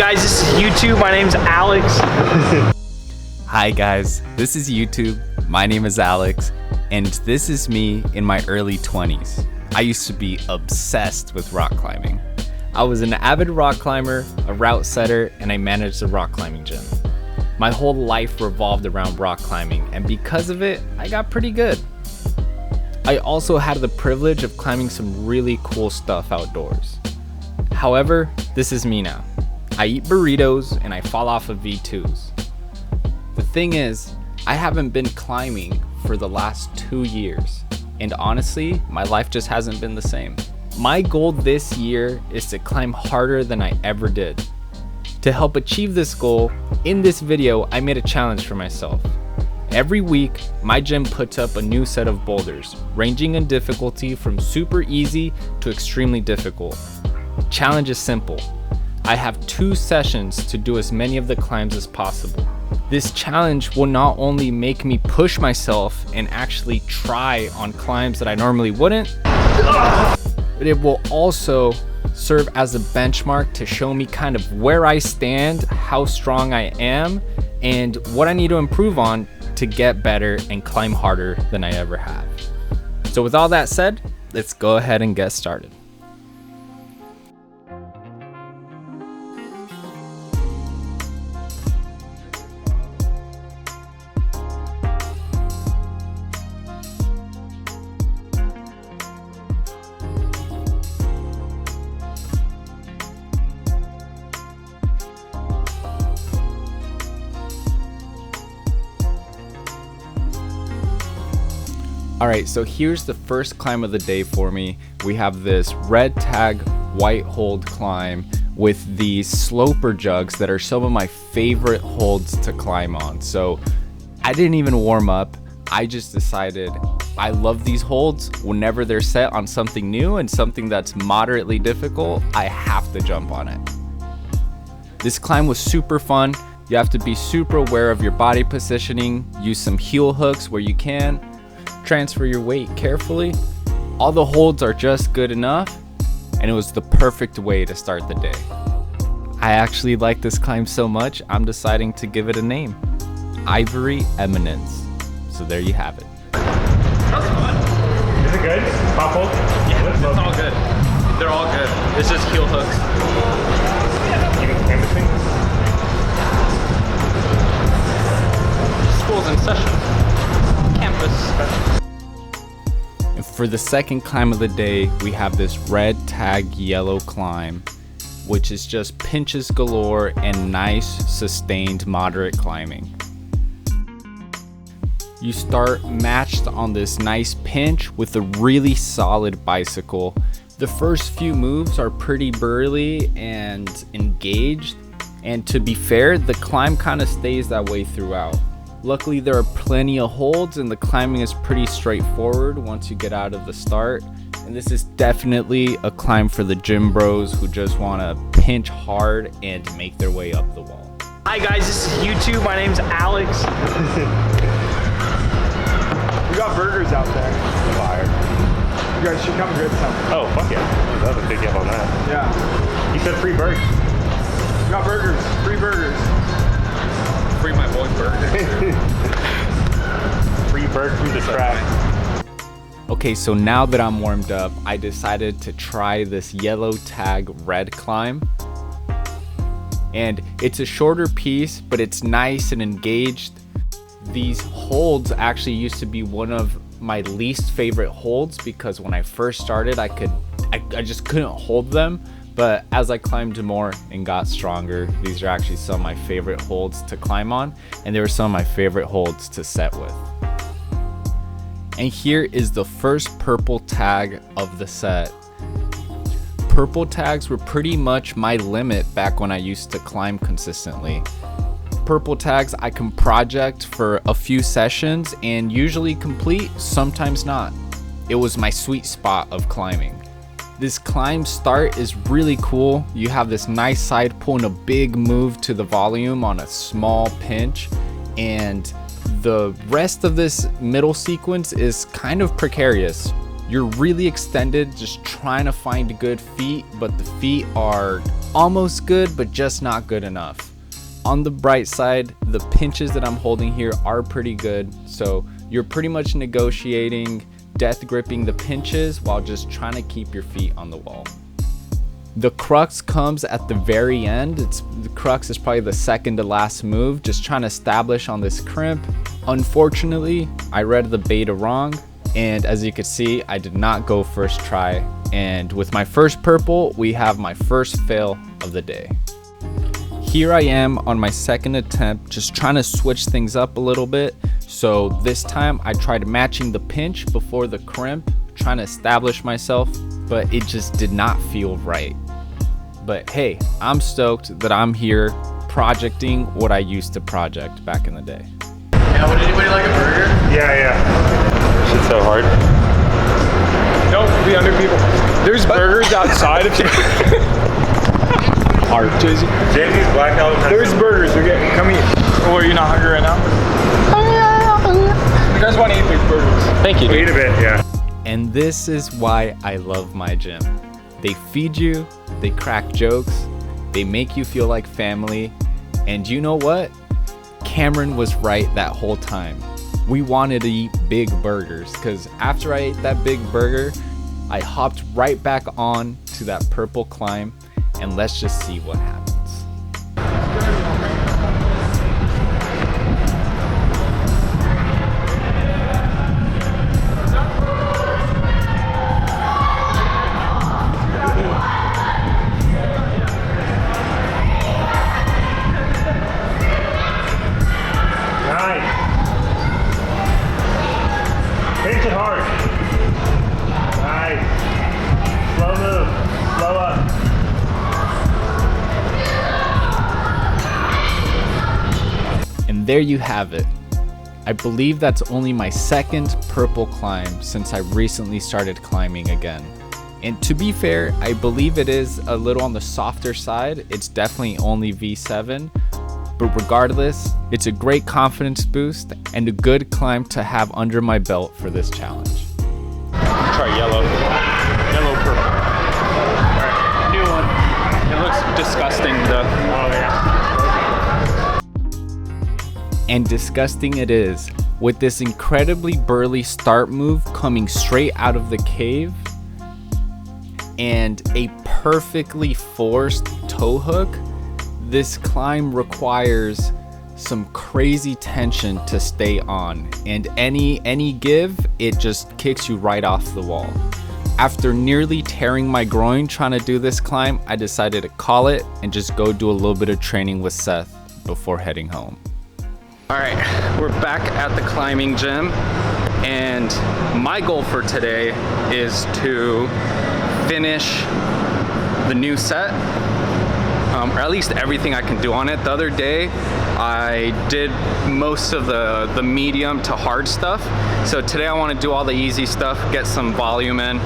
guys, this is YouTube. My name's Alex. Hi guys, this is YouTube. My name is Alex, and this is me in my early 20s. I used to be obsessed with rock climbing. I was an avid rock climber, a route setter, and I managed a rock climbing gym. My whole life revolved around rock climbing, and because of it, I got pretty good. I also had the privilege of climbing some really cool stuff outdoors. However, this is me now. I eat burritos and I fall off of V2s. The thing is, I haven't been climbing for the last 2 years, and honestly, my life just hasn't been the same. My goal this year is to climb harder than I ever did. To help achieve this goal, in this video, I made a challenge for myself. Every week, my gym puts up a new set of boulders, ranging in difficulty from super easy to extremely difficult. The challenge is simple. I have 2 sessions to do as many of the climbs as possible. This challenge will not only make me push myself and actually try on climbs that I normally wouldn't, but it will also serve as a benchmark to show me kind of where I stand, how strong I am, and what I need to improve on to get better and climb harder than I ever have. So with all that said, let's go ahead and get started. Alright, so here's the first climb of the day for me. We have this red tag white hold climb with these sloper jugs that are some of my favorite holds to climb on. So I didn't even warm up. I just decided I love these holds. Whenever they're set on something new and something that's moderately difficult, I have to jump on it. This climb was super fun. You have to be super aware of your body positioning, use some heel hooks where you can, transfer your weight carefully. All the holds are just good enough, and it was the perfect way to start the day. I actually like this climb so much, I'm deciding to give it a name. Ivory Eminence. So there you have it. That was fun. Is it good? Pop hold? Yeah, it's all good. They're all good. It's just heel hooks. Even canvassing? School's in session. Campus. And for the second climb of the day, we have this red tag yellow climb, which is just pinches galore and nice, sustained, moderate climbing. You start matched on this nice pinch with a really solid bicycle. The first few moves are pretty burly and engaged, and to be fair, the climb kind of stays that way throughout. Luckily, there are plenty of holds and the climbing is pretty straightforward once you get out of the start. And this is definitely a climb for the gym bros who just want to pinch hard and make their way up the wall. Hi guys, this is YouTube. My name's Alex. We got burgers out there. Fire. You guys should come get some. Oh, fuck yeah. That was a big up on that. Yeah. You said free burgers. We got burgers. Free burgers. Free my boy burgers. Free bird through the track. Okay, so now that I'm warmed up, I decided to try this yellow tag red climb. And it's a shorter piece, but it's nice and engaged. These holds actually used to be one of my least favorite holds because when I first started, I just couldn't hold them. But as I climbed more and got stronger, these are actually some of my favorite holds to climb on, and they were some of my favorite holds to set with. And here is the first purple tag of the set. Purple tags were pretty much my limit back when I used to climb consistently. Purple tags I can project for a few sessions and usually complete, sometimes not. It was my sweet spot of climbing. This climb start is really cool. You have this nice side pull and a big move to the volume on a small pinch, and the rest of this middle sequence is kind of precarious. You're really extended, just trying to find good feet, but the feet are almost good, but just not good enough. On the bright side, the pinches that I'm holding here are pretty good, so you're pretty much negotiating death gripping the pinches while just trying to keep your feet on the wall. The crux comes at the very end. The crux is probably the second to last move, just trying to establish on this crimp. Unfortunately, I read the beta wrong, and as you can see, I did not go first try. And with my first purple, we have my first fail of the day. Here I am on my second attempt, just trying to switch things up a little bit. So this time I tried matching the pinch before the crimp, trying to establish myself, but it just did not feel right. But hey, I'm stoked that I'm here projecting what I used to project back in the day. Yeah, would anybody like a burger? Yeah. Shit's so hard. Nope, the under people. There's burgers outside of you. Art. JZ's black out. There's burgers. Come eat. Oh, are you not hungry right now? You guys want to eat these burgers? Thank you. Eat a bit, yeah. And this is why I love my gym. They feed you, they crack jokes, they make you feel like family, and you know what? Cameron was right that whole time. We wanted to eat big burgers, because after I ate that big burger, I hopped right back on to that purple climb, and let's just see what happens. Nice. Pinch it hard. Nice. Slow move. Slow up. And there you have it. I believe that's only my second purple climb since I recently started climbing again. And to be fair, I believe it is a little on the softer side. It's definitely only V7, but regardless, it's a great confidence boost and a good climb to have under my belt for this challenge. Try yellow. Yellow purple. Alright, new one. It looks disgusting though. Oh, yeah. And disgusting it is, with this incredibly burly start move coming straight out of the cave and a perfectly forced toe hook. This climb requires some crazy tension to stay on, and any give, it just kicks you right off the wall. After nearly tearing my groin trying to do this climb, I decided to call it and just go do a little bit of training with Seth before heading home. All right, we're back at the climbing gym, and my goal for today is to finish the new set, or at least everything I can do on it. The other day, I did most of the medium to hard stuff. So today I want to do all the easy stuff, get some volume in,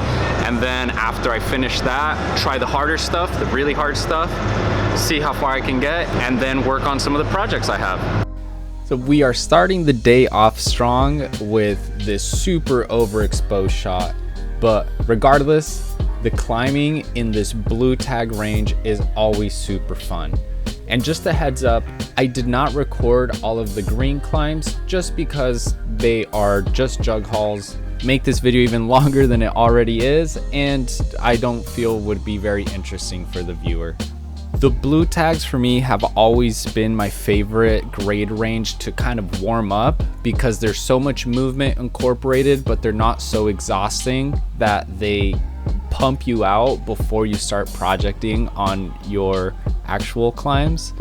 and then after I finish that, try the harder stuff, the really hard stuff, see how far I can get, and then work on some of the projects I have. So we are starting the day off strong with this super overexposed shot, but regardless, the climbing in this blue tag range is always super fun. And just a heads up, I did not record all of the green climbs just because they are just jug hauls, make this video even longer than it already is, and I don't feel would be very interesting for the viewer. The blue tags for me have always been my favorite grade range to kind of warm up because there's so much movement incorporated, but they're not so exhausting that they pump you out before you start projecting on your actual climbs.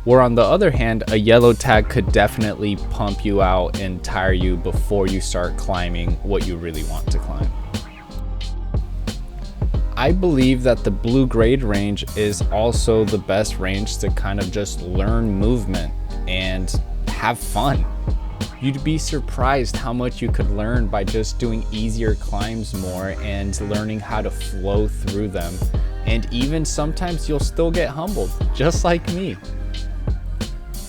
Where on the other hand, a yellow tag could definitely pump you out and tire you before you start climbing what you really want to climb. I believe that the blue grade range is also the best range to kind of just learn movement and have fun. You'd be surprised how much you could learn by just doing easier climbs more and learning how to flow through them. And even sometimes you'll still get humbled, just like me.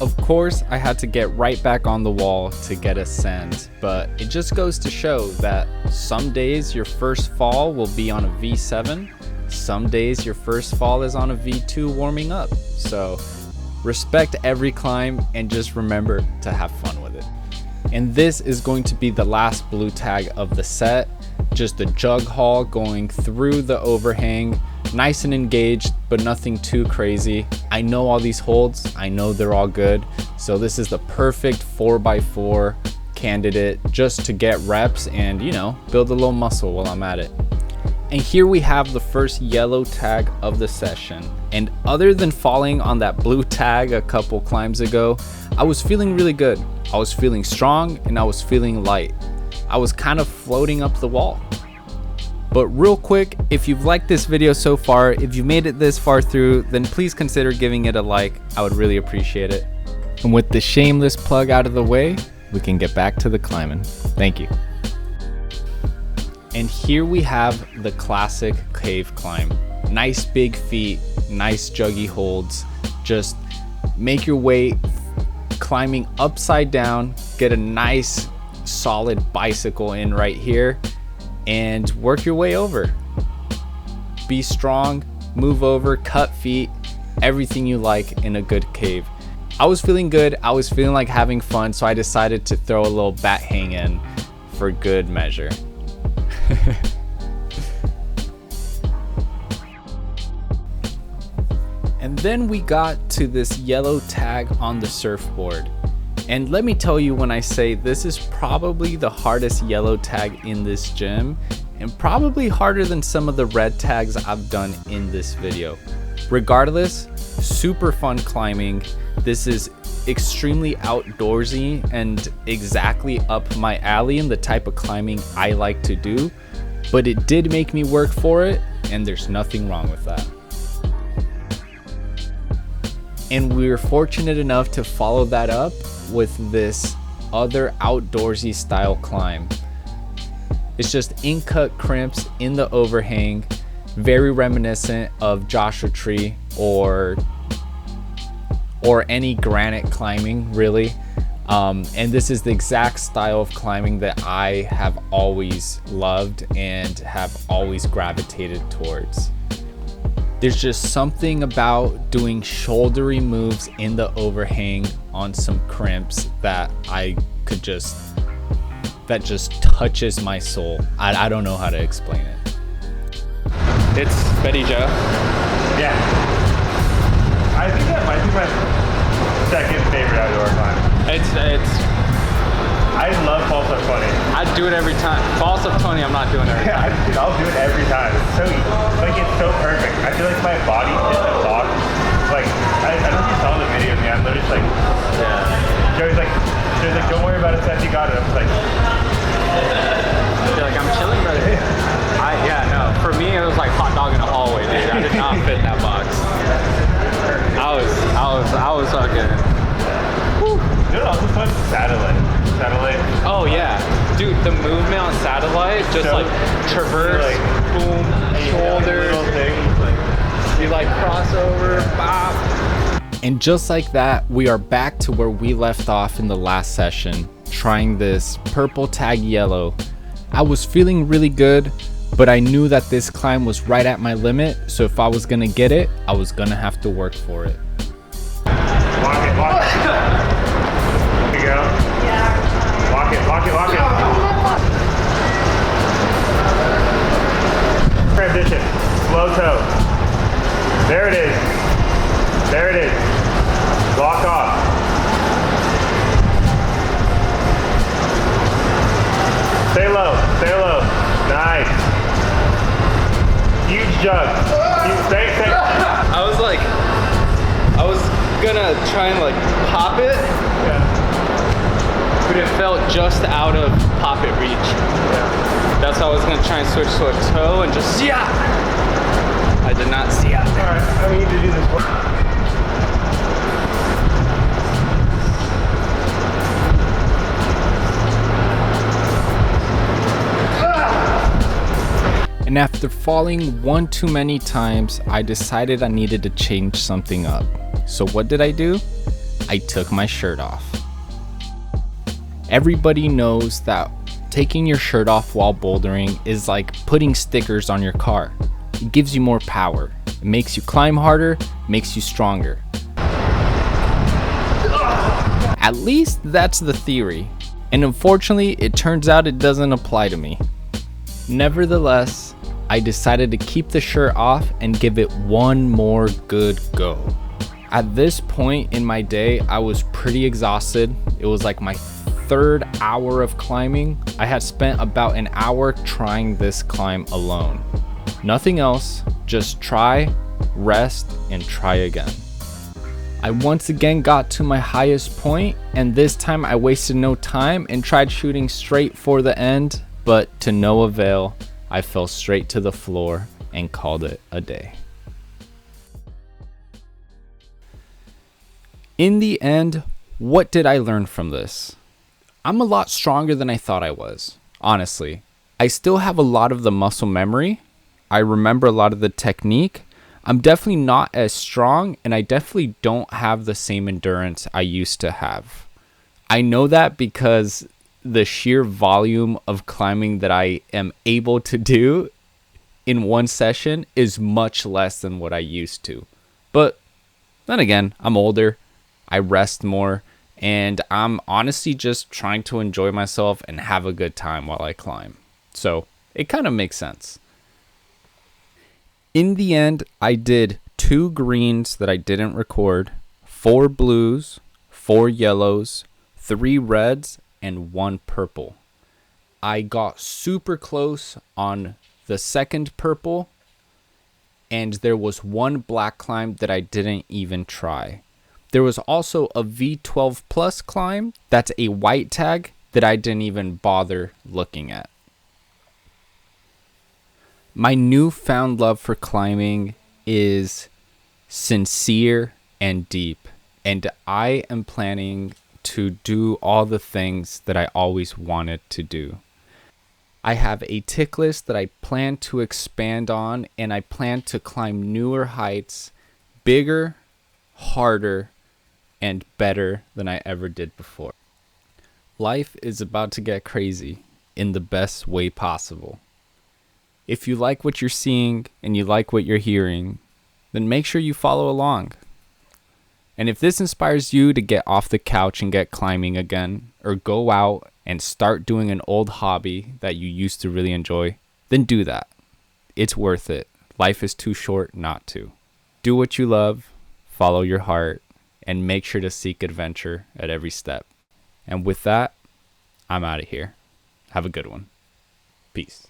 Of course, I had to get right back on the wall to get ascend, but it just goes to show that some days your first fall will be on a V7, Some days your first fall is on a V2 warming up. So respect every climb and just remember to have fun with it. And this is going to be the last blue tag of the set. Just a jug haul going through the overhang, nice and engaged, but nothing too crazy. I know all these holds, I know they're all good. So this is the perfect 4x4 candidate just to get reps and, you know, build a little muscle while I'm at it. And here we have the first yellow tag of the session. And other than falling on that blue tag a couple climbs ago, I was feeling really good. I was feeling strong and I was feeling light. I was kind of floating up the wall. But real quick, if you've liked this video so far, if you made it this far through, then please consider giving it a like. I would really appreciate it. And with the shameless plug out of the way, we can get back to the climbing. Thank you. And here we have the classic cave climb. Nice big feet, nice juggy holds. Just make your way climbing upside down, get a nice solid bicycle in right here, and work your way over. Be strong, move over, cut feet, everything you like in a good cave. I was feeling good, I was feeling like having fun, so I decided to throw a little bat hang in for good measure. And then we got to this yellow tag on the surfboard. And let me tell you, when I say this is probably the hardest yellow tag in this gym, and probably harder than some of the red tags I've done in this video. Regardless, super fun climbing. This is extremely outdoorsy and exactly up my alley and the type of climbing I like to do, but it did make me work for it, and there's nothing wrong with that. And we were fortunate enough to follow that up with this other outdoorsy style climb. It's just in-cut crimps in the overhang, very reminiscent of Joshua Tree or any granite climbing, really. And this is the exact style of climbing that I have always loved and have always gravitated towards. There's just something about doing shouldery moves in the overhang on some crimps that that just touches my soul. I don't know how to explain it. It's Betty Joe. Yeah. I think that might be my second favorite outdoor climb. I love false up 20. I do it every time. Falls up 20, I'm not doing every time. Yeah, dude, I'll do it every time. It's so easy. Like, it's so perfect. I feel like my body isn't locked. Like, I don't know if you saw the video of me. I'm literally just like, yeah. Joey's like, don't worry about it, Seth, you got it. I'm just like, You're like, I'm chilling, brother. Yeah, no. For me, it was like hot dog in a hallway, dude. I did not fit in that box. I was fucking. Whew. Dude, also fun satellite. Oh yeah, dude, the movement on satellite, just so, like traverse, like, boom, shoulders, little things, like, you like crossover, bop. And just like that, we are back to where we left off in the last session, trying this purple tag yellow. I was feeling really good, but I knew that this climb was right at my limit, so if I was gonna get it, I was gonna have to work for it. Lock it. Here you go. Lock it. Transition. Slow toe. There it is. Lock off. Stay low. Nice. Huge jug. Stay. I was gonna try and like pop it, but it felt just out of pop it reach. Yeah. That's why I was gonna try and switch to a toe and just I did not see it. Alright, I need to do this one. And after falling one too many times, I decided I needed to change something up. So what did I do? I took my shirt off. Everybody knows that taking your shirt off while bouldering is like putting stickers on your car. it gives you more power. It makes you climb harder, makes you stronger. At least that's the theory. And unfortunately, it turns out it doesn't apply to me. Nevertheless, I decided to keep the shirt off and give it one more good go. At this point in my day, I was pretty exhausted. It was like my third hour of climbing. I had spent about an hour trying this climb alone. Nothing else, just try, rest, and try again. I once again got to my highest point, and this time I wasted no time and tried shooting straight for the end, but to no avail. I fell straight to the floor and called it a day. In the end, what did I learn from this? I'm a lot stronger than I thought I was, honestly. I still have a lot of the muscle memory. I remember a lot of the technique. I'm definitely not as strong, and I definitely don't have the same endurance I used to have. I know that because the sheer volume of climbing that I am able to do in one session is much less than what I used to. But then again, I'm older, I rest more, and I'm honestly just trying to enjoy myself and have a good time while I climb. So it kind of makes sense. In the end, I did 2 greens that I didn't record, 4 blues, 4 yellows, 3 reds, and 1 purple. I got super close on the second purple, and there was 1 black climb that I didn't even try. There was also a V12 plus climb that's a white tag that I didn't even bother looking at. My newfound love for climbing is sincere and deep, and I am planning to do all the things that I always wanted to do. I have a tick list that I plan to expand on, and I plan to climb newer heights, bigger, harder, and better than I ever did before. Life is about to get crazy in the best way possible. If you like what you're seeing and you like what you're hearing, then make sure you follow along. And if this inspires you to get off the couch and get climbing again, or go out and start doing an old hobby that you used to really enjoy, then do that. It's worth it. Life is too short not to. Do what you love, follow your heart, and make sure to seek adventure at every step. And with that, I'm out of here. Have a good one. Peace.